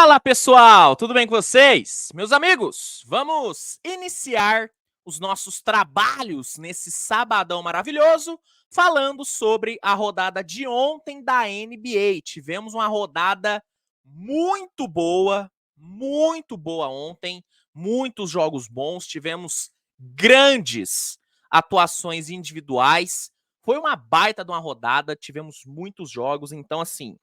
Fala pessoal, tudo bem com vocês? Meus amigos, vamos iniciar os nossos trabalhos nesse sabadão maravilhoso, falando sobre a rodada de ontem da NBA. Tivemos uma rodada muito boa ontem, muitos jogos bons, tivemos grandes atuações individuais. Foi uma baita de uma rodada, tivemos muitos jogos, então assim,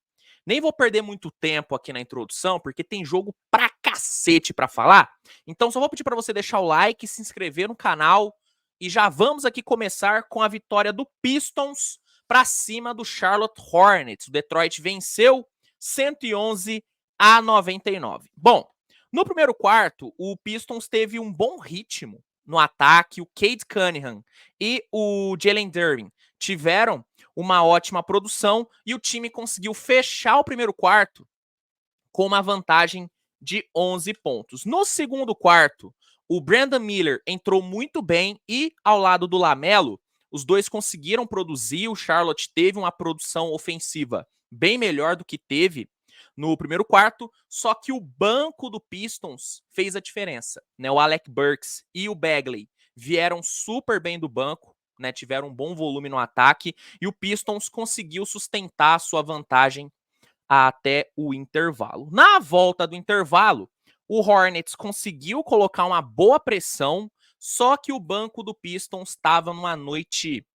nem vou perder muito tempo aqui na introdução, porque tem jogo pra cacete pra falar. Então só vou pedir pra você deixar o like, se inscrever no canal e já vamos aqui começar com a vitória do Pistons pra cima do Charlotte Hornets. O Detroit venceu 111-99. Bom, no primeiro quarto, o Pistons teve um bom ritmo no ataque. O Cade Cunningham e o Jalen Duren tiveram uma ótima produção e o time conseguiu fechar o primeiro quarto com uma vantagem de 11 pontos. No segundo quarto, o Brandon Miller entrou muito bem e ao lado do LaMelo, os dois conseguiram produzir. O Charlotte teve uma produção ofensiva bem melhor do que teve no primeiro quarto, só que o banco do Pistons fez a diferença, né? O Alec Burks e o Bagley vieram super bem do banco, né? Tiveram um bom volume no ataque e o Pistons conseguiu sustentar a sua vantagem até o intervalo. Na volta do intervalo, o Hornets conseguiu colocar uma boa pressão, só que o banco do Pistons estava numa noite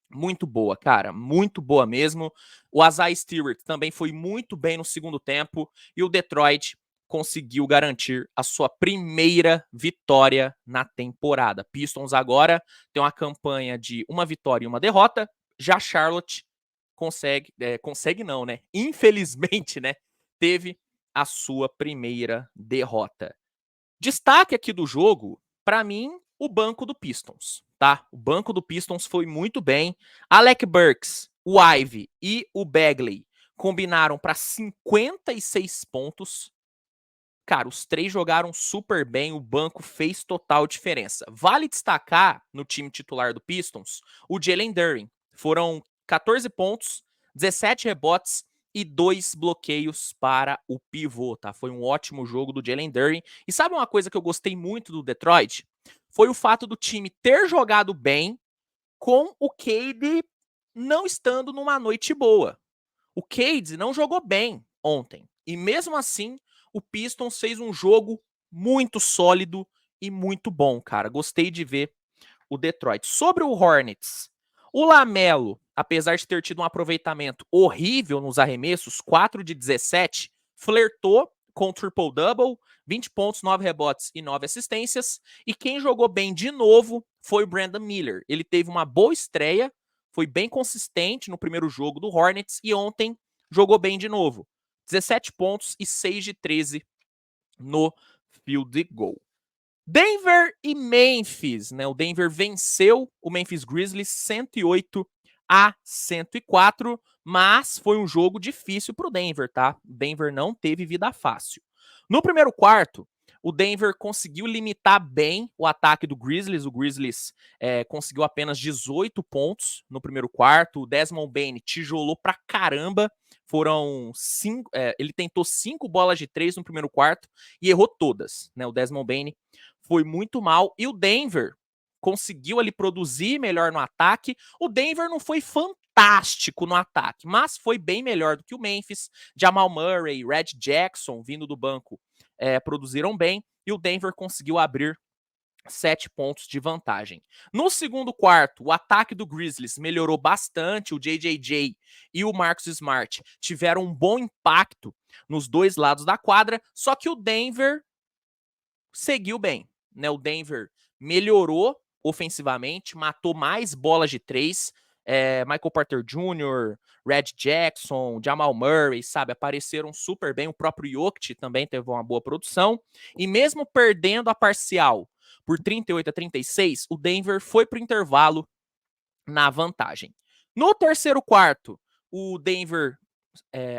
muito boa, cara, muito boa mesmo. O Isaiah Stewart também foi muito bem no segundo tempo e o Detroit conseguiu garantir a sua primeira vitória na temporada. Pistons agora tem uma campanha de uma vitória e uma derrota, já Charlotte consegue não, né? Infelizmente, né? Teve a sua primeira derrota. Destaque aqui do jogo, para mim, o banco do Pistons, tá? O banco do Pistons foi muito bem. Alec Burks, o Ivy e o Bagley combinaram para 56 pontos. Cara, os três jogaram super bem, o banco fez total diferença. Vale destacar no time titular do Pistons o Jalen Duren. Foram 14 pontos, 17 rebotes e 2 bloqueios para o pivô, tá? Foi um ótimo jogo do Jalen Duren. E sabe uma coisa que eu gostei muito do Detroit? Foi o fato do time ter jogado bem com o Cade não estando numa noite boa. O Cade não jogou bem ontem. E mesmo assim, o Pistons fez um jogo muito sólido e muito bom, cara. Gostei de ver o Detroit. Sobre o Hornets, o LaMelo, apesar de ter tido um aproveitamento horrível nos arremessos, 4 de 17, flertou com o triple-double, 20 pontos, 9 rebotes e 9 assistências. E quem jogou bem de novo foi o Brandon Miller. Ele teve uma boa estreia, foi bem consistente no primeiro jogo do Hornets e ontem jogou bem de novo. 17 pontos e 6 de 13 no field goal. Denver e Memphis, né? O Denver venceu o Memphis Grizzlies 108-104, mas foi um jogo difícil para o Denver, tá? O Denver não teve vida fácil. No primeiro quarto, o Denver conseguiu limitar bem o ataque do Grizzlies. O Grizzlies conseguiu apenas 18 pontos no primeiro quarto. O Desmond Bane tijolou pra caramba. Ele tentou 5 bolas de 3 no primeiro quarto e errou todas, né? O Desmond Bane foi muito mal. E o Denver conseguiu ali produzir melhor no ataque. O Denver não foi fantástico no ataque, mas foi bem melhor do que o Memphis. Jamal Murray, Red Jackson, vindo do banco, produziram bem. E o Denver conseguiu abrir 7 pontos de vantagem. No segundo quarto, o ataque do Grizzlies melhorou bastante. O JJJ e o Marcus Smart tiveram um bom impacto nos dois lados da quadra, só que o Denver seguiu bem, né? O Denver melhorou ofensivamente, matou mais bolas de 3. Michael Porter Jr., Red Jackson, Jamal Murray, sabe? Apareceram super bem. O próprio Jokic também teve uma boa produção. E mesmo perdendo a parcial por 38-36, o Denver foi para o intervalo na vantagem. No terceiro quarto, o Denver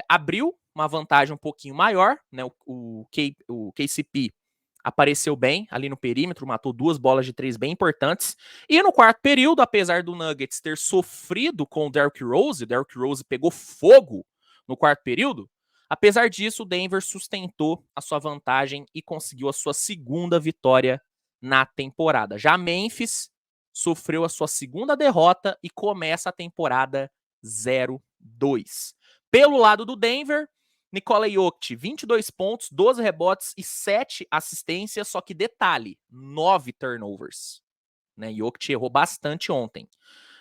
abriu uma vantagem um pouquinho maior, né? O KCP apareceu bem ali no perímetro, matou 2 bolas de 3 bem importantes. E no quarto período, apesar do Nuggets ter sofrido com o Derrick Rose pegou fogo no quarto período, Apesar disso, o Denver sustentou a sua vantagem e conseguiu a sua segunda vitória na temporada. Já Memphis sofreu a sua segunda derrota e começa a temporada 0-2. Pelo lado do Denver, Nikola Jokic, 22 pontos, 12 rebotes e 7 assistências, só que detalhe, 9 turnovers. Né? Jokic errou bastante ontem.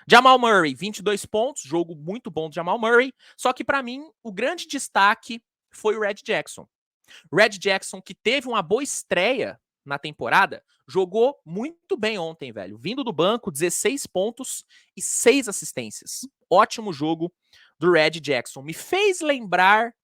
Jamal Murray, 22 pontos, jogo muito bom do Jamal Murray, só que para mim o grande destaque foi o Red Jackson. Red Jackson, que teve uma boa estreia na temporada, jogou muito bem ontem, velho. Vindo do banco, 16 pontos e 6 assistências. Ótimo jogo do Red Jackson. Me fez lembrar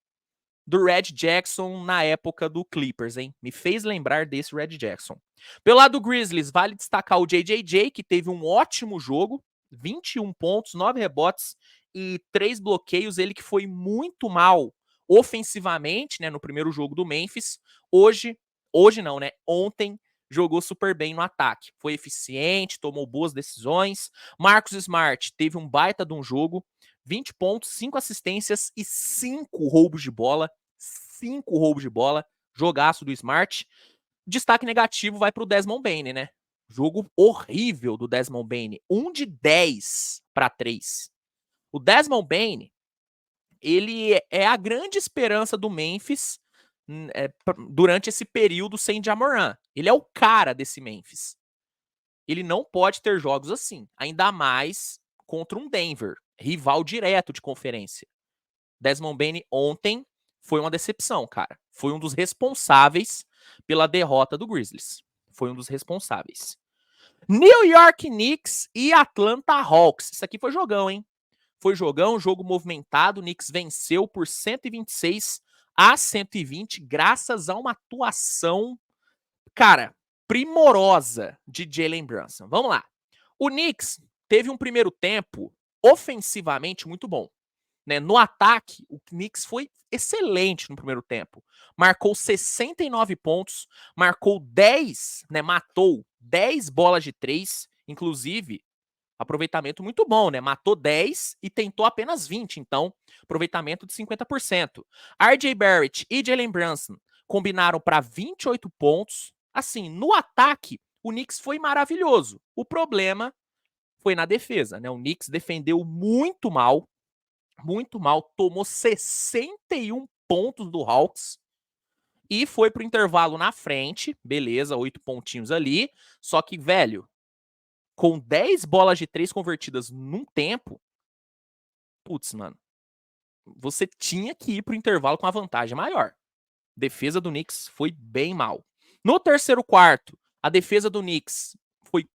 do Red Jackson na época do Clippers, hein? Me fez lembrar desse Red Jackson. Pelo lado do Grizzlies, vale destacar o JJJ, que teve um ótimo jogo, 21 pontos, 9 rebotes e 3 bloqueios. Ele que foi muito mal ofensivamente, né, no primeiro jogo do Memphis. Hoje não, né? Ontem jogou super bem no ataque. Foi eficiente, tomou boas decisões. Marcus Smart teve um baita de um jogo, 20 pontos, 5 assistências e 5 roubos de bola. 5 roubos de bola. Jogaço do Smart. Destaque negativo vai para o Desmond Bane, né? Jogo horrível do Desmond Bane. 1 de 10 para 3. O Desmond Bane, ele é a grande esperança do Memphis durante esse período sem Ja Morant. Ele é o cara desse Memphis. Ele não pode ter jogos assim, ainda mais contra um Denver, rival direto de conferência. Desmond Bane ontem foi uma decepção, cara. Foi um dos responsáveis pela derrota do Grizzlies. Foi um dos responsáveis. New York Knicks e Atlanta Hawks. Isso aqui foi jogão, hein? Foi jogão, jogo movimentado. O Knicks venceu por 126-120, graças a uma atuação, cara, primorosa de Jalen Brunson. Vamos lá. O Knicks teve um primeiro tempo ofensivamente muito bom. Né? No ataque, o Knicks foi excelente no primeiro tempo. Marcou 69 pontos, marcou 10, né? Matou 10 bolas de 3, inclusive aproveitamento muito bom, né? Matou 10 e tentou apenas 20, então aproveitamento de 50%. RJ Barrett e Jalen Brunson combinaram para 28 pontos. Assim, no ataque, o Knicks foi maravilhoso. O problema foi na defesa, né? O Knicks defendeu muito mal, tomou 61 pontos do Hawks e foi pro intervalo na frente, beleza, 8 pontinhos ali, só que, velho, com 10 bolas de 3 convertidas num tempo, putz, mano, você tinha que ir pro intervalo com a vantagem maior. Defesa do Knicks foi bem mal. No terceiro quarto, a defesa do Knicks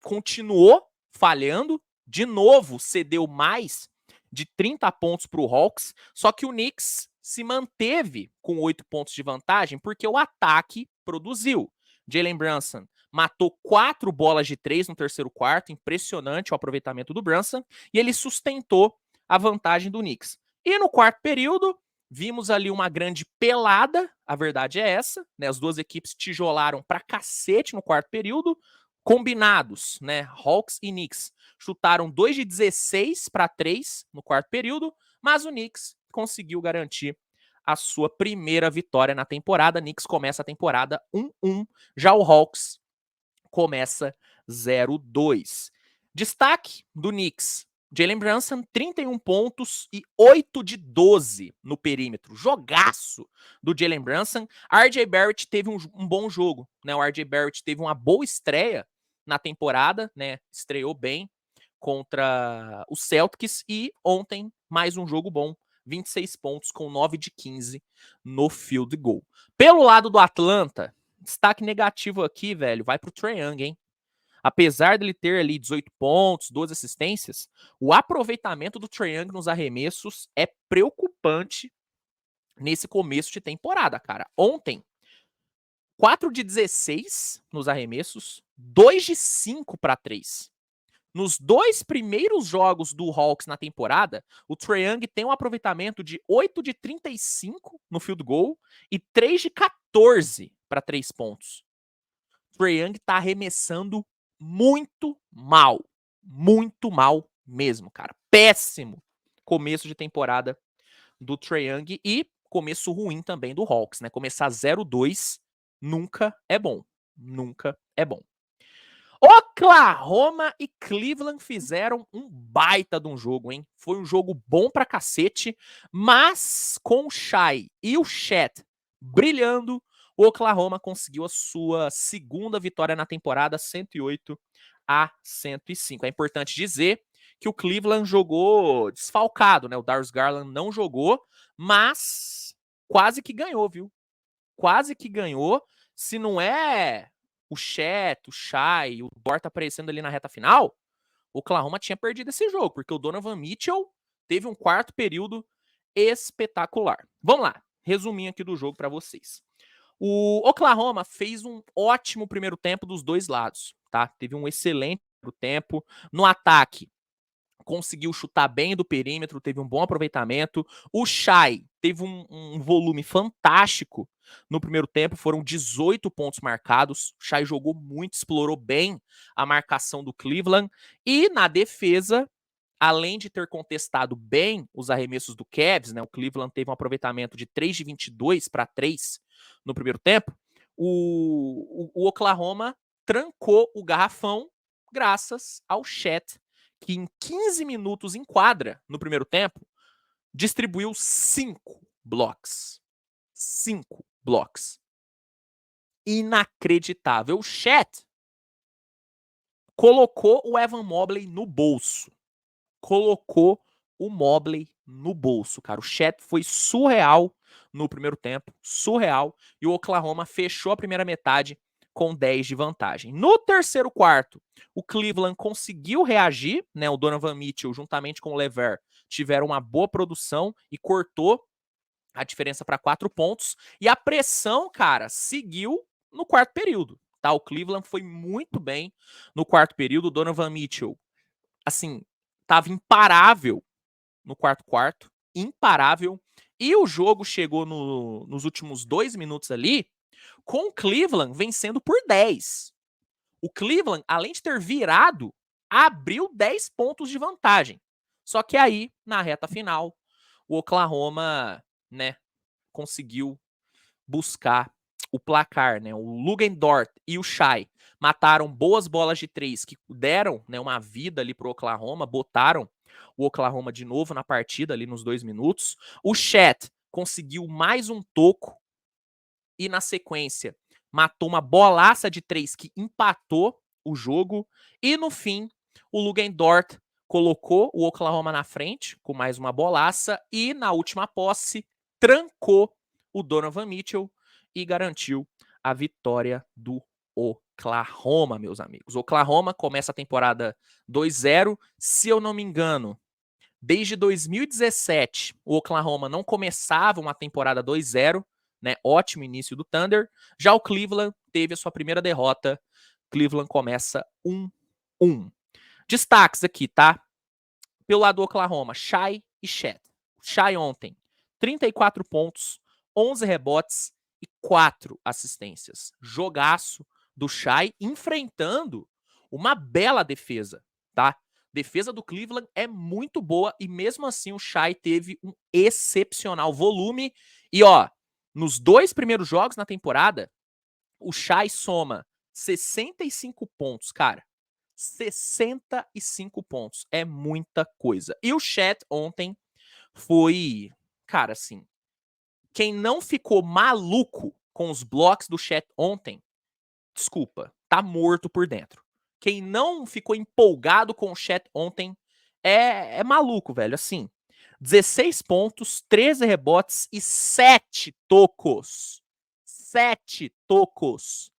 continuou falhando, de novo cedeu mais de 30 pontos para o Hawks, só que o Knicks se manteve com 8 pontos de vantagem porque o ataque produziu. Jalen Brunson matou 4 bolas de 3 no terceiro quarto, impressionante o aproveitamento do Brunson, e ele sustentou a vantagem do Knicks. E no quarto período, vimos ali uma grande pelada, a verdade é essa, né? As duas equipes tijolaram pra cacete no quarto período, combinados, né? Hawks e Knicks chutaram 2 de 16 para 3 no quarto período, mas o Knicks conseguiu garantir a sua primeira vitória na temporada. Knicks começa a temporada 1-1, já o Hawks começa 0-2. Destaque do Knicks: Jalen Brunson, 31 pontos e 8 de 12 no perímetro. Jogaço do Jalen Brunson. RJ Barrett teve um bom jogo, né? O RJ Barrett teve uma boa estreia na temporada, né? Estreou bem contra o Celtics e ontem mais um jogo bom. 26 pontos com 9 de 15 no field goal. Pelo lado do Atlanta, destaque negativo aqui, velho, vai pro Trae Young, hein? Apesar dele ter ali 18 pontos, 12 assistências, o aproveitamento do Trae Young nos arremessos é preocupante nesse começo de temporada, cara. Ontem, 4 de 16 nos arremessos, 2 de 5 para 3. Nos 2 primeiros jogos do Hawks na temporada, o Trae Young tem um aproveitamento de 8 de 35 no field goal e 3 de 14 para 3 pontos. O Trae Young tá arremessando muito mal mesmo, cara. Péssimo começo de temporada do Trae Young e começo ruim também do Hawks, né? Começar 0-2 nunca é bom. Nunca é bom. Oklahoma e Cleveland fizeram um baita de um jogo, hein? Foi um jogo bom pra cacete, mas com o Shai e o Chet brilhando, o Oklahoma conseguiu a sua segunda vitória na temporada, 108-105. É importante dizer que o Cleveland jogou desfalcado, né? O Darius Garland não jogou, mas quase que ganhou, viu? Quase que ganhou. Se não é o Chet, o Shai, o Dort aparecendo ali na reta final, o Oklahoma tinha perdido esse jogo, porque o Donovan Mitchell teve um quarto período espetacular. Vamos lá, resuminho aqui do jogo para vocês. O Oklahoma fez um ótimo primeiro tempo dos dois lados, tá? Teve um excelente primeiro tempo. No ataque, conseguiu chutar bem do perímetro, teve um bom aproveitamento. O Shai teve um volume fantástico no primeiro tempo, foram 18 pontos marcados. O Shai jogou muito, explorou bem a marcação do Cleveland. E na defesa, além de ter contestado bem os arremessos do Cavs, né, o Cleveland teve um aproveitamento de 3 de 22 para 3 no primeiro tempo, o Oklahoma trancou o garrafão graças ao Chet, que em 15 minutos em quadra no primeiro tempo, distribuiu 5 blocos. 5 blocos. Inacreditável. O Chet colocou o Evan Mobley no bolso. Colocou o Mobley no bolso, cara. O Chet foi surreal no primeiro tempo. Surreal. E o Oklahoma fechou a primeira metade com 10 de vantagem. No terceiro quarto, o Cleveland conseguiu reagir, né? O Donovan Mitchell, juntamente com o Lever, tiveram uma boa produção e cortou a diferença para 4 pontos. E a pressão, cara, seguiu no quarto período, tá? O Cleveland foi muito bem no quarto período. O Donovan Mitchell, assim, tava imparável no quarto, imparável. E o jogo chegou nos últimos 2 minutos ali, com o Cleveland vencendo por 10. O Cleveland, além de ter virado, abriu 10 pontos de vantagem. Só que aí, na reta final, o Oklahoma, né, conseguiu buscar o placar, né? O Lugendort e o Shai mataram boas bolas de 3 que deram, né, uma vida ali pro Oklahoma, botaram o Oklahoma de novo na partida ali nos 2 minutos. O Chet conseguiu mais um toco e na sequência matou uma bolaça de 3 que empatou o jogo. E no fim, o Lugendort colocou o Oklahoma na frente com mais uma bolaça e na última posse trancou o Donovan Mitchell e garantiu a vitória do Oklahoma, meus amigos. O Oklahoma começa a temporada 2-0, se eu não me engano. Desde 2017, o Oklahoma não começava uma temporada 2-0, né? Ótimo início do Thunder. Já o Cleveland teve a sua primeira derrota. Cleveland começa 1-1. Destaques aqui, tá? Pelo lado do Oklahoma, Shai e Chet. Shai ontem, 34 pontos, 11 rebotes e 4 assistências. Jogaço do Shai enfrentando uma bela defesa, tá? Defesa do Cleveland é muito boa e mesmo assim o Shai teve um excepcional volume. E ó, nos 2 primeiros jogos na temporada, o Shai soma 65 pontos, cara. 65 pontos. É muita coisa. E o Chet ontem foi, cara, assim, quem não ficou maluco com os blocos do Chet ontem, desculpa, tá morto por dentro. Quem não ficou empolgado com o Chet ontem é maluco, velho. Assim, 16 pontos, 13 rebotes e 7 tocos. 7 tocos.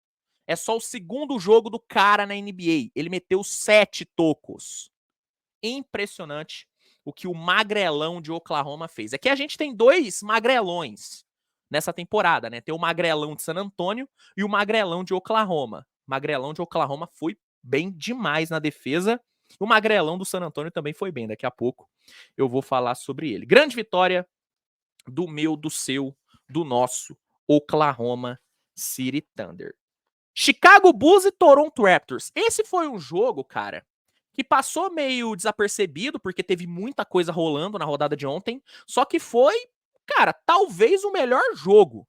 É só o segundo jogo do cara na NBA. Ele meteu 7 tocos. Impressionante o que o magrelão de Oklahoma fez. É que a gente tem 2 magrelões nessa temporada, né? Tem o magrelão de San Antonio e o magrelão de Oklahoma. O magrelão de Oklahoma foi bem demais na defesa. O magrelão do San Antonio também foi bem. Daqui a pouco eu vou falar sobre ele. Grande vitória do meu, do seu, do nosso Oklahoma City Thunder. Chicago Bulls e Toronto Raptors. Esse foi um jogo, cara, que passou meio desapercebido, porque teve muita coisa rolando na rodada de ontem, só que foi Cara, talvez o melhor jogo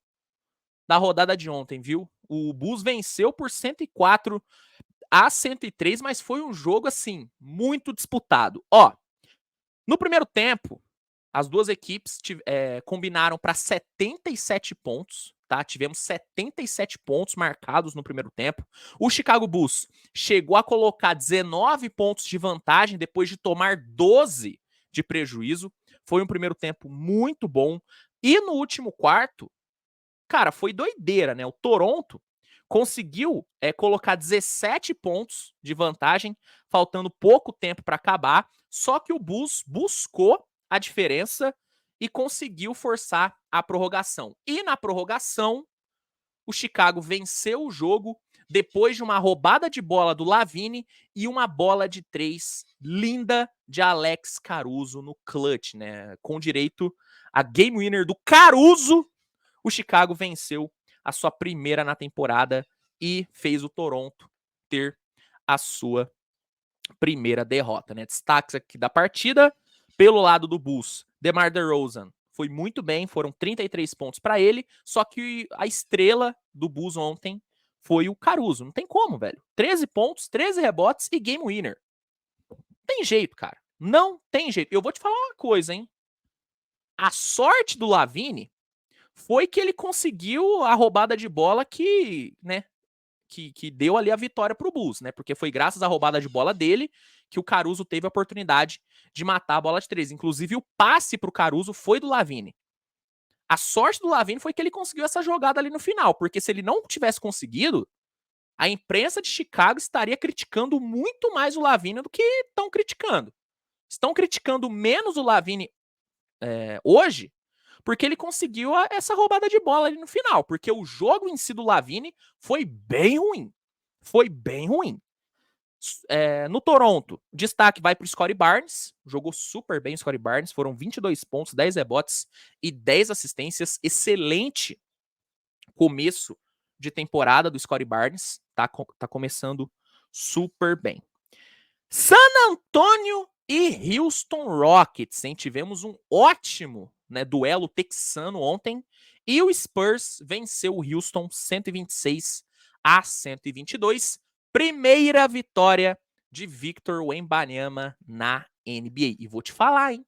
da rodada de ontem, viu? O Bulls venceu por 104-103, mas foi um jogo, assim, muito disputado. Ó, no primeiro tempo, as duas equipes combinaram para 77 pontos, tá? Tivemos 77 pontos marcados no primeiro tempo. O Chicago Bulls chegou a colocar 19 pontos de vantagem depois de tomar 12 de prejuízo. Foi um primeiro tempo muito bom. E no último quarto, cara, foi doideira, né? O Toronto conseguiu colocar 17 pontos de vantagem, faltando pouco tempo para acabar. Só que o Bulls buscou a diferença e conseguiu forçar a prorrogação. E na prorrogação, o Chicago venceu o jogo depois de uma roubada de bola do Lavine e uma bola de 3 linda de Alex Caruso no clutch, né? Com direito a game winner do Caruso, o Chicago venceu a sua primeira na temporada e fez o Toronto ter a sua primeira derrota, né? Destaques aqui da partida, pelo lado do Bulls, DeMar DeRozan foi muito bem, foram 33 pontos para ele, só que a estrela do Bulls ontem foi o Caruso. Não tem como, velho. 13 pontos, 13 rebotes e game winner. Não tem jeito, cara. Não tem jeito. Eu vou te falar uma coisa, hein? A sorte do Lavine foi que ele conseguiu a roubada de bola que, né, que deu ali a vitória pro Bulls, né? Porque foi graças à roubada de bola dele que o Caruso teve a oportunidade de matar a bola de 3. Inclusive, o passe pro Caruso foi do Lavine. A sorte do Lavine foi que ele conseguiu essa jogada ali no final, porque se ele não tivesse conseguido, a imprensa de Chicago estaria criticando muito mais o Lavine do que estão criticando. Estão criticando menos o Lavine hoje porque ele conseguiu essa roubada de bola ali no final, porque o jogo em si do Lavine foi bem ruim. Foi bem ruim. No Toronto, destaque vai para o Scottie Barnes, jogou super bem o Scottie Barnes, foram 22 pontos, 10 rebotes e 10 assistências, excelente começo de temporada do Scottie Barnes, tá começando super bem. San Antonio e Houston Rockets, hein? Tivemos um ótimo, né, duelo texano ontem e o Spurs venceu o Houston 126-122. Primeira vitória de Victor Wembanyama na NBA. E vou te falar, hein?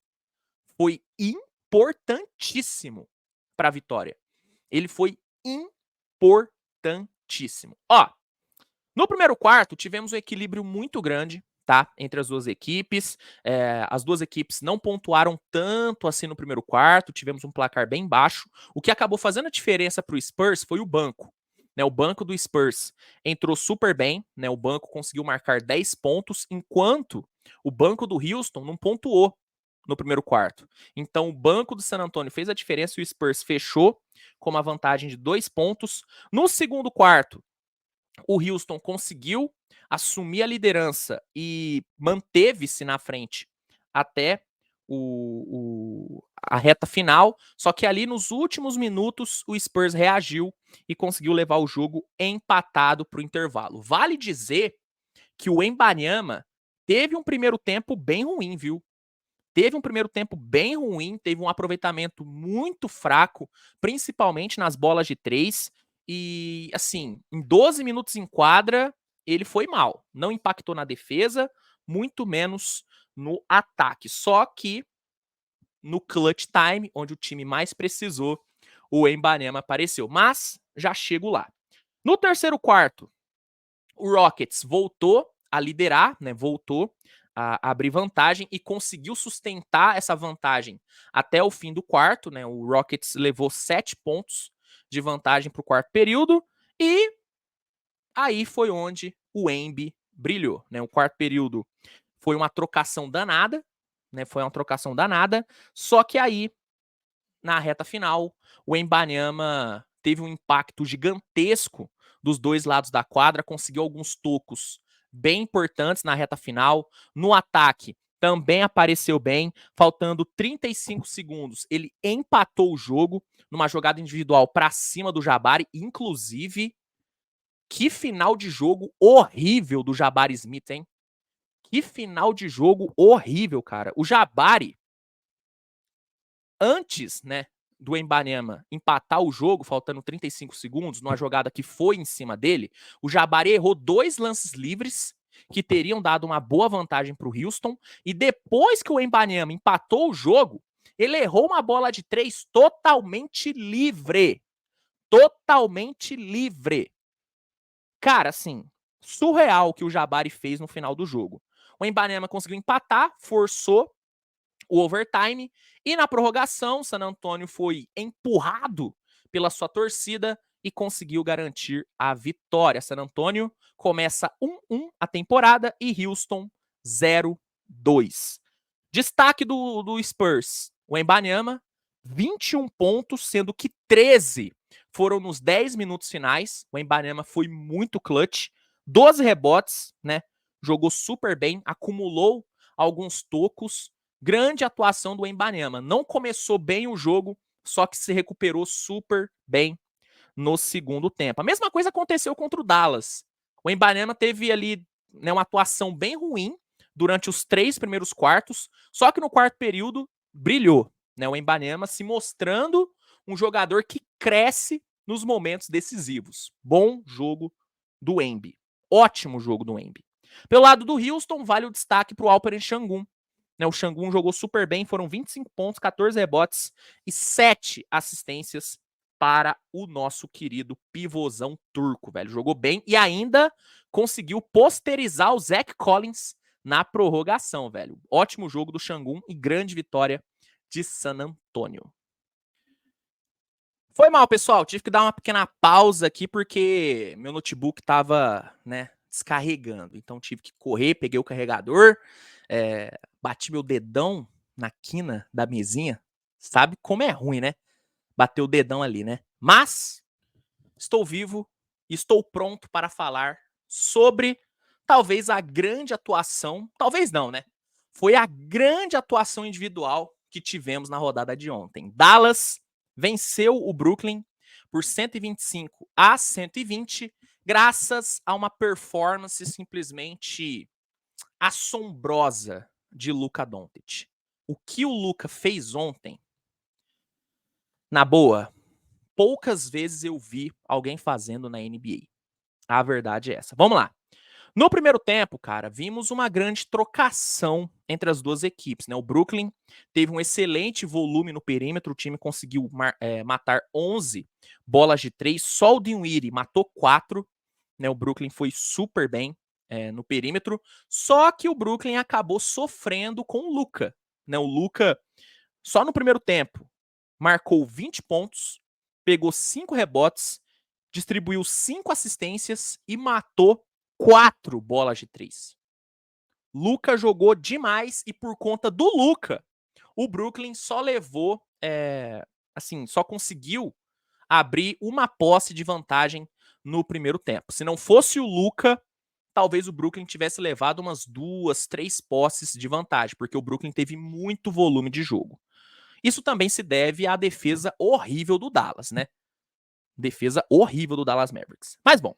Foi importantíssimo para a vitória. Ele foi importantíssimo. Ó, no primeiro quarto, tivemos um equilíbrio muito grande, tá? Entre as duas equipes. As duas equipes não pontuaram tanto assim no primeiro quarto, tivemos um placar bem baixo. O que acabou fazendo a diferença para o Spurs foi o banco. Né, o banco do Spurs entrou super bem, né? O banco conseguiu marcar 10 pontos, enquanto o banco do Houston não pontuou no primeiro quarto. Então, o banco do San Antonio fez a diferença e o Spurs fechou com uma vantagem de 2 pontos. No segundo quarto, o Houston conseguiu assumir a liderança e manteve-se na frente até a reta final, só que ali nos últimos minutos o Spurs reagiu e conseguiu levar o jogo empatado para o intervalo. Vale dizer que o Wembanyama teve um primeiro tempo bem ruim, viu? Teve um primeiro tempo bem ruim, teve um aproveitamento muito fraco, principalmente nas bolas de 3. E, assim, em 12 minutos em quadra, ele foi mal. Não impactou na defesa, muito menos no ataque. Só que no clutch time, onde o time mais precisou, o Wembanyama apareceu. Mas já chego lá. No terceiro quarto, o Rockets voltou a liderar, né? Voltou a abrir vantagem e conseguiu sustentar essa vantagem até o fim do quarto, né? O Rockets levou 7 pontos de vantagem para o quarto período e aí foi onde o Embi brilhou, né? O quarto período foi uma trocação danada, né? Foi uma trocação danada, só que aí na reta final o Wembanyama teve um impacto gigantesco dos dois lados da quadra, conseguiu alguns tocos bem importantes na reta final. No ataque, também apareceu bem, faltando 35 segundos. Ele empatou o jogo numa jogada individual para cima do Jabari. Inclusive, que final de jogo horrível do Jabari Smith, hein? Que final de jogo horrível, cara. O Jabari, antes, né, do Wembanyama empatar o jogo, faltando 35 segundos, numa jogada que foi em cima dele, o Jabari errou 2 lances livres que teriam dado uma boa vantagem para o Houston, e depois que o Wembanyama empatou o jogo, ele errou uma bola de 3 totalmente livre. Totalmente livre. Cara, assim, surreal o que o Jabari fez no final do jogo. O Wembanyama conseguiu empatar, forçou o overtime, e na prorrogação, San Antonio foi empurrado pela sua torcida e conseguiu garantir a vitória. San Antonio começa 1-1 a temporada e Houston 0-2. Destaque do Spurs, o Wembanyama, 21 pontos, sendo que 13 foram nos 10 minutos finais. O Wembanyama foi muito clutch, 12 rebotes, né? Jogou super bem, acumulou alguns tocos. Grande atuação do Wembanyama. Não começou bem o jogo, só que se recuperou super bem no segundo tempo. A mesma coisa aconteceu contra o Dallas. O Wembanyama teve ali, né, uma atuação bem ruim durante os 3 primeiros quartos, só que no quarto período brilhou, né? O Wembanyama se mostrando um jogador que cresce nos momentos decisivos. Bom jogo do Wemby. Ótimo jogo do Wemby. Pelo lado do Houston, vale o destaque para o Alperen Sengun. O Sengun jogou super bem, foram 25 pontos, 14 rebotes e 7 assistências para o nosso querido pivôzão turco, velho. Jogou bem e ainda conseguiu posterizar o Zach Collins na prorrogação, velho. Ótimo jogo do Sengun e grande vitória de San Antonio. Foi mal, pessoal. Tive que dar uma pequena pausa aqui porque meu notebook tava, né, descarregando. Então tive que correr, peguei o carregador, bati meu dedão na quina da mesinha. Sabe como é ruim, né? Bater o dedão ali, né? Mas estou vivo e estou pronto para falar sobre talvez a grande atuação, talvez não, né? Foi a grande atuação individual que tivemos na rodada de ontem. Dallas venceu o Brooklyn por 125-120, graças a uma performance simplesmente assombrosa de Luka Doncic. O que o Luka fez ontem, na boa, poucas vezes eu vi alguém fazendo na NBA. A verdade é essa. Vamos lá. No primeiro tempo, cara, vimos uma grande trocação entre as duas equipes, né? O Brooklyn teve um excelente volume no perímetro, o time conseguiu matar 11 bolas de 3, só o Dinwiddie matou 4, né? O Brooklyn foi super bem no perímetro, só que o Brooklyn acabou sofrendo com o Luka, né? O Luka, só no primeiro tempo, marcou 20 pontos, pegou 5 rebotes, distribuiu 5 assistências e matou 4 bolas de 3. Luka jogou demais e por conta do Luka, o Brooklyn só levou, assim, só conseguiu abrir uma posse de vantagem no primeiro tempo. Se não fosse o Luka, talvez o Brooklyn tivesse levado umas 2, 3 posses de vantagem, porque o Brooklyn teve muito volume de jogo. Isso também se deve à defesa horrível do Dallas, né? Defesa horrível do Dallas Mavericks. Mas bom,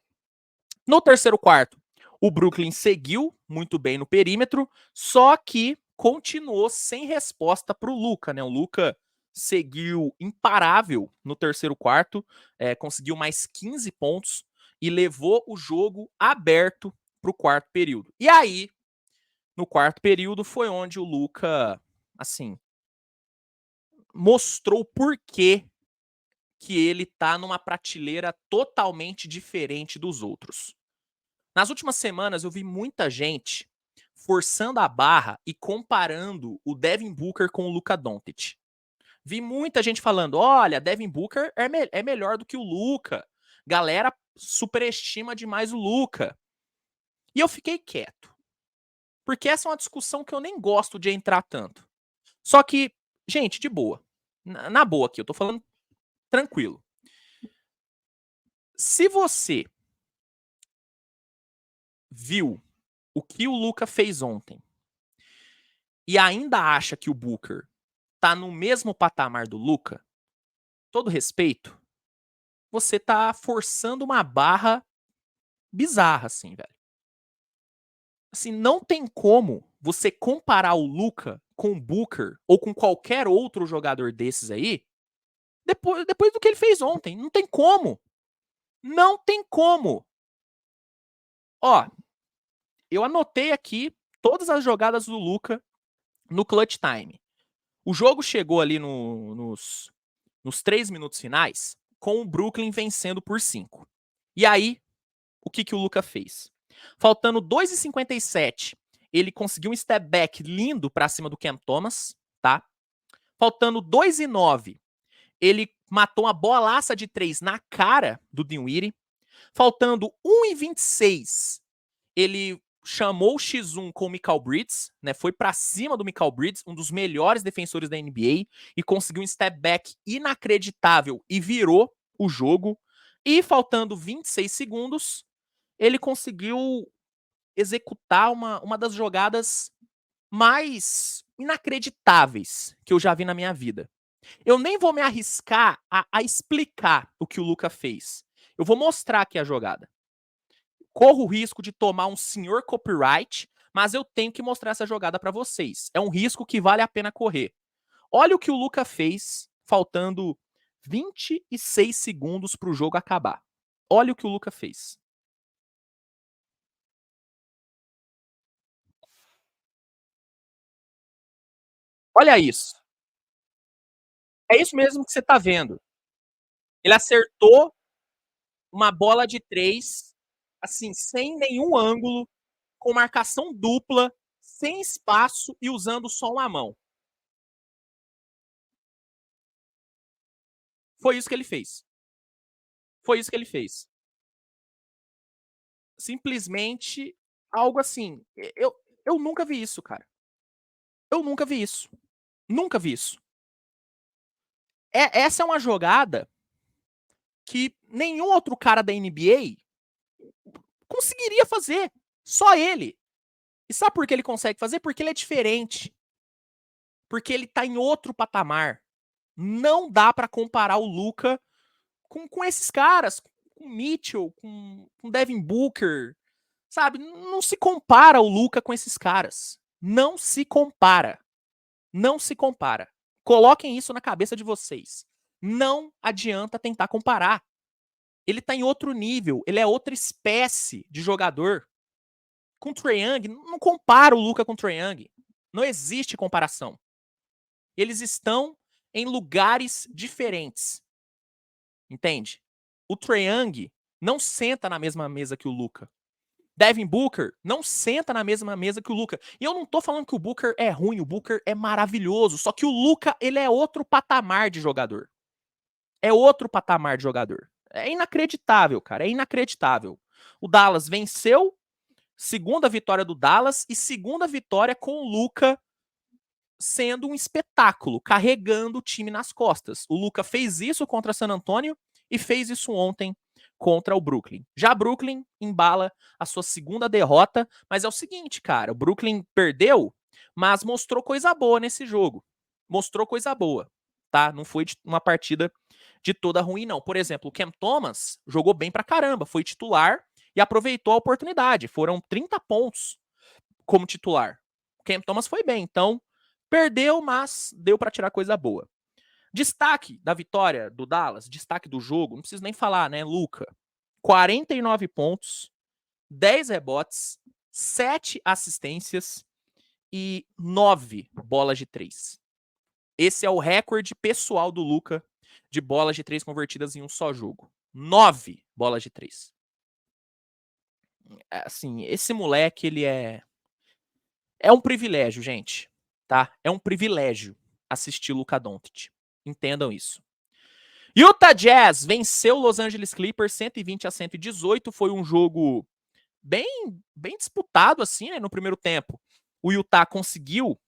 no terceiro quarto, o Brooklyn seguiu muito bem no perímetro, só que continuou sem resposta para o Luka, né? O Luka seguiu imparável no terceiro quarto, conseguiu mais 15 pontos e levou o jogo aberto para o quarto período. E aí, no quarto período, foi onde o Luka, assim, mostrou por que ele tá numa prateleira totalmente diferente dos outros. Nas últimas semanas, eu vi muita gente forçando a barra e comparando o Devin Booker com o Luka Doncic. Vi muita gente falando, olha, Devin Booker é melhor do que o Luka. Galera superestima demais o Luka. E eu fiquei quieto. Porque essa é uma discussão que eu nem gosto de entrar tanto. Só que, gente, de boa. Na boa aqui, eu tô falando tranquilo. Se você viu o que o Luka fez ontem e ainda acha que o Booker tá no mesmo patamar do Luka, todo respeito, você tá forçando uma barra bizarra, assim, velho. Assim, não tem como você comparar o Luka com o Booker ou com qualquer outro jogador desses aí depois do que ele fez ontem. Não tem como. Não tem como. Ó, eu anotei aqui todas as jogadas do Luka no clutch time. O jogo chegou ali nos 3 minutos finais com o Brooklyn vencendo por 5. E aí, o que o Luka fez? Faltando 2,57, ele conseguiu um step back lindo para cima do Cam Thomas, tá? Faltando 2,9, ele matou uma bolaça de 3 na cara do Dinwiddie. Faltando 1,26, ele chamou o X1 com o Mikal Bridges, né? Foi para cima do Mikal Bridges, um dos melhores defensores da NBA, e conseguiu um step back inacreditável e virou o jogo. E faltando 26 segundos, ele conseguiu executar uma das jogadas mais inacreditáveis que eu já vi na minha vida. Eu nem vou me arriscar a explicar o que o Luka fez. Eu vou mostrar aqui a jogada. Corro o risco de tomar um senhor copyright, mas eu tenho que mostrar essa jogada para vocês. É um risco que vale a pena correr. Olha o que o Luka fez, faltando 26 segundos para o jogo acabar. Olha o que o Luka fez. Olha isso. É isso mesmo que você está vendo. Ele acertou uma bola de 3, assim, sem nenhum ângulo, com marcação dupla, sem espaço e usando só uma mão. Foi isso que ele fez. Foi isso que ele fez. Simplesmente algo assim. Eu nunca vi isso, cara. Eu nunca vi isso. Nunca vi isso. Essa é uma jogada que nenhum outro cara da NBA conseguiria fazer. Só ele. E sabe por que ele consegue fazer? Porque ele é diferente. Porque ele tá em outro patamar. Não dá para comparar o Luka com esses caras, com Mitchell, com Devin Booker, sabe? Não se compara o Luka com esses caras. Não se compara. Não se compara. Coloquem isso na cabeça de vocês. Não adianta tentar comparar. Ele tá em outro nível, ele é outra espécie de jogador. Com o Trae Young, não compara o Luka com o Trae Young. Não existe comparação. Eles estão em lugares diferentes. Entende? O Trae Young não senta na mesma mesa que o Luka. Devin Booker não senta na mesma mesa que o Luka. E eu não tô falando que o Booker é ruim, o Booker é maravilhoso. Só que o Luka, ele é outro patamar de jogador. É outro patamar de jogador. É inacreditável, cara. É inacreditável. O Dallas venceu, segunda vitória do Dallas e segunda vitória com o Luka sendo um espetáculo, carregando o time nas costas. O Luka fez isso contra San Antonio e fez isso ontem contra o Brooklyn. Já Brooklyn embala a sua segunda derrota, mas é o seguinte, cara, o Brooklyn perdeu, mas mostrou coisa boa nesse jogo. Mostrou coisa boa, tá? Não foi uma partida de toda ruim, não. Por exemplo, o Cam Thomas jogou bem pra caramba, foi titular e aproveitou a oportunidade. Foram 30 pontos como titular. O Cam Thomas foi bem, então perdeu, mas deu para tirar coisa boa. Destaque da vitória do Dallas, destaque do jogo, não preciso nem falar, né? Luka, 49 pontos, 10 rebotes, 7 assistências e 9 bolas de 3. Esse é o recorde pessoal do Luka de bolas de 3 convertidas em um só jogo. 9 bolas de 3. Assim, esse moleque, ele é um privilégio, gente, tá? É um privilégio assistir Luka Doncic. Entendam isso. Utah Jazz venceu Los Angeles Clippers 120-118. Foi um jogo bem, bem disputado assim, né, no primeiro tempo. O Utah conseguiu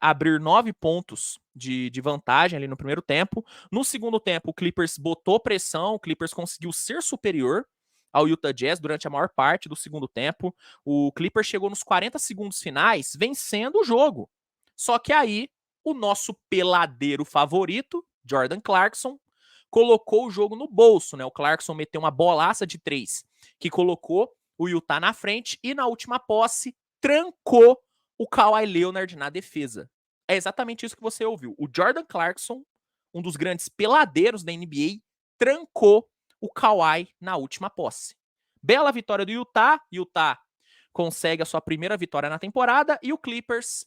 abrir 9 pontos de vantagem ali no primeiro tempo. No segundo tempo, o Clippers botou pressão, o Clippers conseguiu ser superior ao Utah Jazz durante a maior parte do segundo tempo. O Clippers chegou nos 40 segundos finais vencendo o jogo. Só que aí, o nosso peladeiro favorito, Jordan Clarkson, colocou o jogo no bolso, né? O Clarkson meteu uma bolaça de 3 que colocou o Utah na frente e na última posse trancou o Kawhi Leonard na defesa. É exatamente isso que você ouviu. O Jordan Clarkson um dos grandes peladeiros da NBA, trancou o Kawhi na última posse. Bela vitória do Utah. Utah consegue a sua primeira vitória na temporada e o Clippers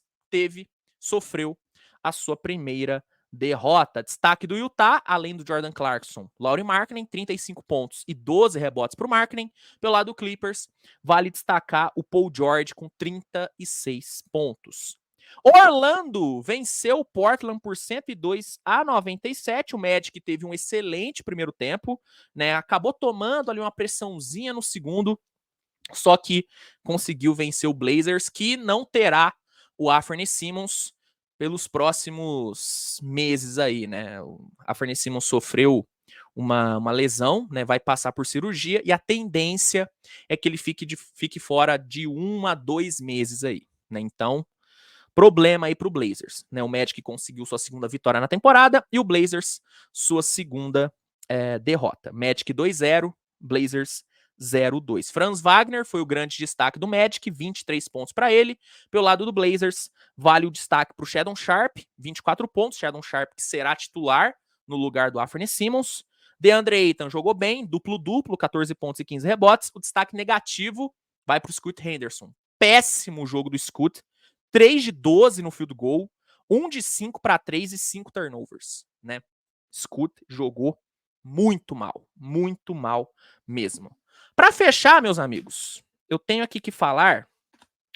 sofreu a sua primeira derrota. Destaque do Utah, além do Jordan Clarkson, Lauri Markkanen, 35 pontos e 12 rebotes para o Markkanen. Pelo lado do Clippers, vale destacar o Paul George com 36 pontos. Orlando venceu o Portland por 102-97. O Magic teve um excelente primeiro tempo, né? Acabou tomando ali uma pressãozinha no segundo, só que conseguiu vencer o Blazers, que não terá o Anthony Simons pelos próximos meses aí, né? O Anthony Simons sofreu uma lesão, né? Vai passar por cirurgia e a tendência é que ele fique fora de 1 a 2 meses aí, né? Então, problema aí pro Blazers, né? O Magic conseguiu sua segunda vitória na temporada e o Blazers sua segunda derrota. Magic 2-0, Blazers 0-2. Franz Wagner foi o grande destaque do Magic, 23 pontos para ele. Pelo lado do Blazers, vale o destaque para o Shaedon Sharp, 24 pontos. Shaedon Sharp que será titular no lugar do Anthony Simons. DeAndre Ayton jogou bem, duplo-duplo, 14 pontos e 15 rebotes. O destaque negativo vai para o Scoot Henderson. Péssimo jogo do Scoot. 3 de 12 no field goal, 1 de 5 para 3 e 5 turnovers, né? Scoot jogou muito mal mesmo. Para fechar, meus amigos, eu tenho aqui que falar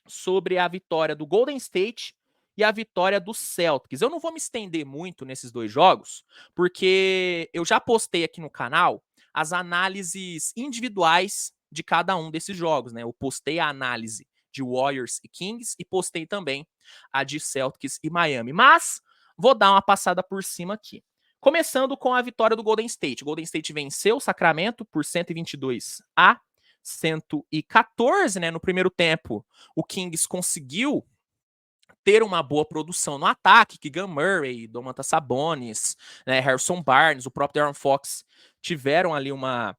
sobre a vitória do Golden State e a vitória do Celtics. Eu não vou me estender muito nesses dois jogos, porque eu já postei aqui no canal as análises individuais de cada um desses jogos, né? Eu postei a análise de Warriors e Kings e postei também a de Celtics e Miami. Mas vou dar uma passada por cima aqui. Começando com a vitória do Golden State. O Golden State venceu o Sacramento por 122-114, né? No primeiro tempo, o Kings conseguiu ter uma boa produção no ataque, Keegan Murray, Domantas Sabonis, né, Harrison Barnes, o próprio De'Aaron Fox tiveram ali uma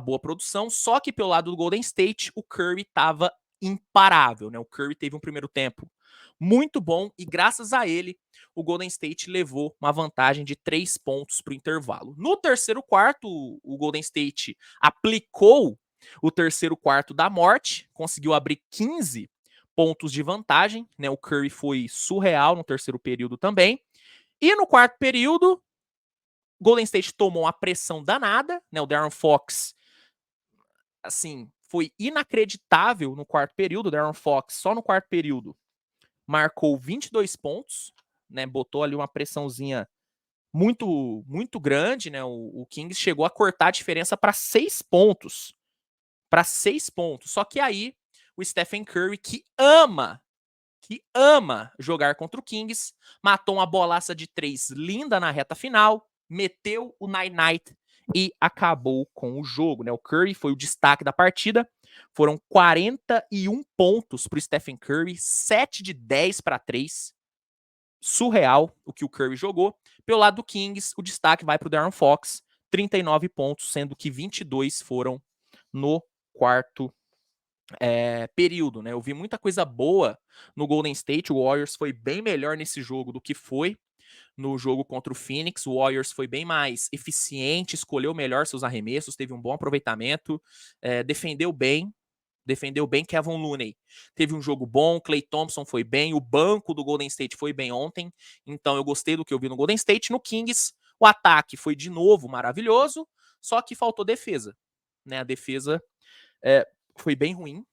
boa produção, só que pelo lado do Golden State, o Curry estava imparável, né? O Curry teve um primeiro tempo muito bom e graças a ele, o Golden State levou uma vantagem de 3 pontos para o intervalo. No terceiro quarto, o Golden State aplicou o terceiro quarto da morte, conseguiu abrir 15 pontos de vantagem, né? O Curry foi surreal no terceiro período também. E no quarto período, Golden State tomou uma pressão danada, né? O De'Aaron Fox, assim, foi inacreditável no quarto período. O De'Aaron Fox, só no quarto período, marcou 22 pontos, né? Botou ali uma pressãozinha muito grande, né? O Kings chegou a cortar a diferença para 6 pontos. Para 6 pontos. Só que aí, o Stephen Curry, que ama jogar contra o Kings, matou uma bolaça de 3 linda na reta final, meteu o night-night e acabou com o jogo, né? O Curry foi o destaque da partida. Foram 41 pontos para o Stephen Curry, 7 de 10 para 3. Surreal o que o Curry jogou. Pelo lado do Kings, o destaque vai para o De'Aaron Fox, 39 pontos, sendo que 22 foram no quarto período, né? Eu vi muita coisa boa no Golden State. O Warriors foi bem melhor nesse jogo do que foi no jogo contra o Phoenix. O Warriors foi bem mais eficiente, escolheu melhor seus arremessos, teve um bom aproveitamento, defendeu bem. Kevin Looney teve um jogo bom, Klay Thompson foi bem, o banco do Golden State foi bem ontem, então eu gostei do que eu vi no Golden State. No Kings, o ataque foi de novo maravilhoso, só que faltou defesa, né? A defesa foi bem ruim,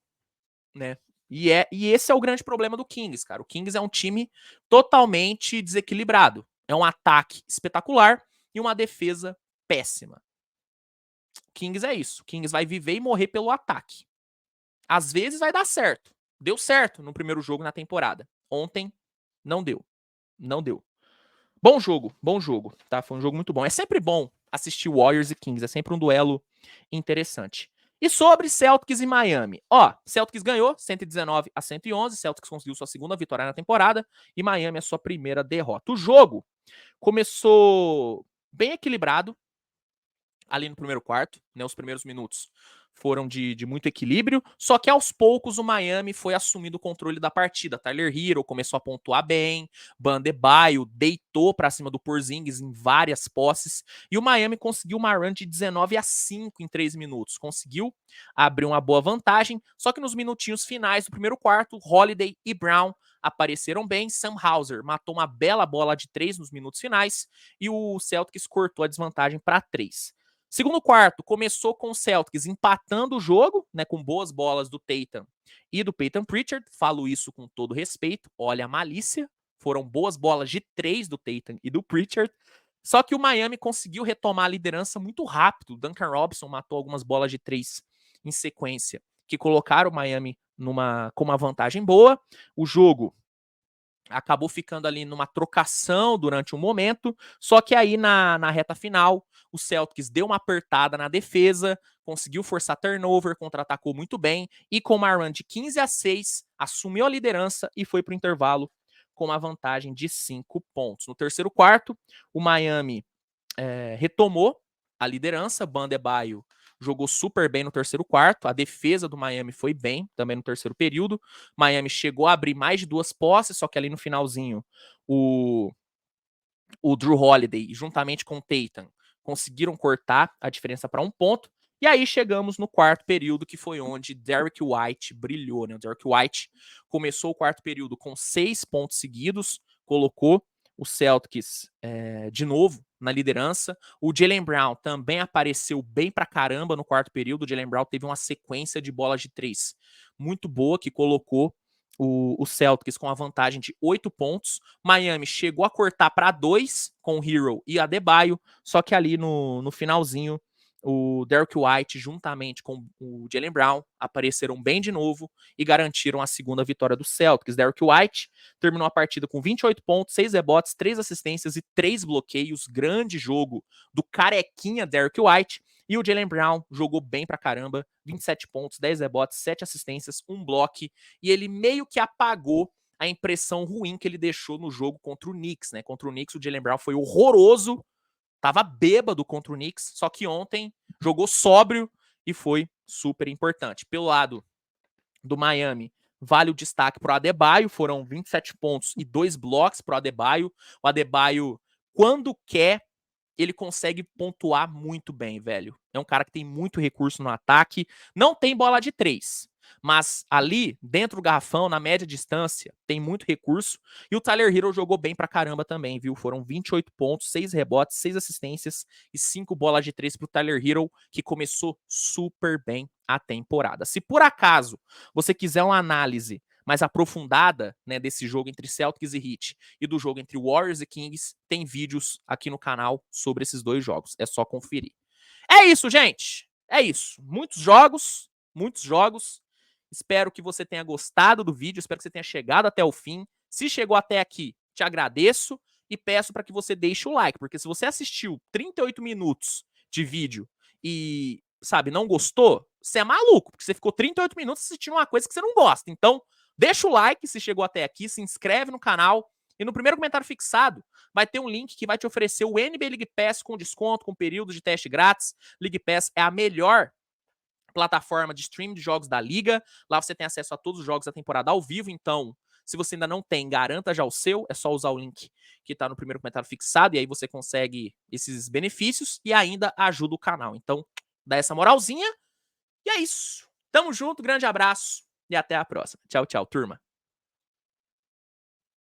né? E esse é o grande problema do Kings, cara. O Kings é um time totalmente desequilibrado. É um ataque espetacular e uma defesa péssima. O Kings é isso. O Kings vai viver e morrer pelo ataque. Às vezes vai dar certo. Deu certo no primeiro jogo na temporada. Ontem não deu. Não deu. Bom jogo, tá? Foi um jogo muito bom. É sempre bom assistir Warriors e Kings, é sempre um duelo interessante. E sobre Celtics e Miami. Ó, Celtics ganhou 119-111, Celtics conseguiu sua segunda vitória na temporada e Miami a sua primeira derrota. O jogo começou bem equilibrado ali no primeiro quarto, né? Os primeiros minutos foram de muito equilíbrio, só que aos poucos o Miami foi assumindo o controle da partida. Tyler Hero começou a pontuar bem, Bam Adebayo deitou para cima do Porzingis em várias posses, e o Miami conseguiu uma run de 19-5 em 3 minutos. Conseguiu abrir uma boa vantagem, só que nos minutinhos finais do primeiro quarto, Holiday e Brown apareceram bem. Sam Hauser matou uma bela bola de 3 nos minutos finais, e o Celtics cortou a desvantagem para 3. Segundo quarto, começou com o Celtics empatando o jogo, né, com boas bolas do Tatum e do Peyton Pritchard. Falo isso com todo respeito. Olha a malícia. Foram boas bolas de 3 do Tatum e do Pritchard. Só que o Miami conseguiu retomar a liderança muito rápido. O Duncan Robinson matou algumas bolas de 3 em sequência, que colocaram o Miami com uma vantagem boa. O jogo acabou ficando ali numa trocação durante um momento, só que aí na reta final, o Celtics deu uma apertada na defesa, conseguiu forçar turnover, contra-atacou muito bem, e com uma run de 15-6, assumiu a liderança e foi para o intervalo com uma vantagem de 5 pontos. No terceiro quarto, o Miami retomou a liderança. Bam Adebayo jogou super bem no terceiro quarto. A defesa do Miami foi bem também no terceiro período. Miami chegou a abrir mais de 2 posses, só que ali no finalzinho o Drew Holiday, juntamente com o Tatum, conseguiram cortar a diferença para 1 ponto. E aí chegamos no quarto período, que foi onde Derrick White brilhou, né? O Derrick White começou o quarto período com 6 pontos seguidos, colocou o Celtics de novo na liderança. O Jaylen Brown também apareceu bem pra caramba no quarto período. O Jaylen Brown teve uma sequência de bolas de 3 muito boa, que colocou o Celtics com a vantagem de 8 pontos. Miami chegou a cortar para 2 com o Hero e Adebayo, só que ali no finalzinho, o Derrick White, juntamente com o Jaylen Brown, apareceram bem de novo e garantiram a segunda vitória do Celtics. Derrick White terminou a partida com 28 pontos, 6 rebotes, 3 assistências e 3 bloqueios. Grande jogo do carequinha Derrick White. E o Jaylen Brown jogou bem pra caramba, 27 pontos, 10 rebotes, 7 assistências, 1 bloco, e ele meio que apagou a impressão ruim que ele deixou no jogo contra o Knicks, né? Contra o Knicks, o Jaylen Brown foi horroroso, tava bêbado contra o Knicks, só que ontem jogou sóbrio e foi super importante. Pelo lado do Miami, vale o destaque pro Adebayo, foram 27 pontos e 2 blocos pro Adebayo. O Adebayo, quando quer, ele consegue pontuar muito bem, velho. É um cara que tem muito recurso no ataque, não tem bola de 3, mas ali, dentro do garrafão, na média distância, tem muito recurso. E o Tyler Hero jogou bem pra caramba também, viu? Foram 28 pontos, 6 rebotes, 6 assistências e 5 bolas de 3 pro Tyler Hero, que começou super bem a temporada. Se por acaso você quiser uma análise mais aprofundada, né, desse jogo entre Celtics e Heat e do jogo entre Warriors e Kings, tem vídeos aqui no canal sobre esses dois jogos. É só conferir. É isso, gente. É isso. Muitos jogos, muitos jogos. Espero que você tenha gostado do vídeo, espero que você tenha chegado até o fim. Se chegou até aqui, te agradeço e peço para que você deixe o like, porque se você assistiu 38 minutos de vídeo e, sabe, não gostou, você é maluco, porque você ficou 38 minutos assistindo uma coisa que você não gosta. Então, deixa o like se chegou até aqui, se inscreve no canal e no primeiro comentário fixado vai ter um link que vai te oferecer o NBA League Pass com desconto, com período de teste grátis. League Pass é a melhor plataforma de streaming de jogos da liga. Lá você tem acesso a todos os jogos da temporada ao vivo, então se você ainda não tem, garanta já o seu, é só usar o link que tá no primeiro comentário fixado e aí você consegue esses benefícios e ainda ajuda o canal. Então, dá essa moralzinha e é isso. Tamo junto, grande abraço e até a próxima. Tchau, tchau, turma.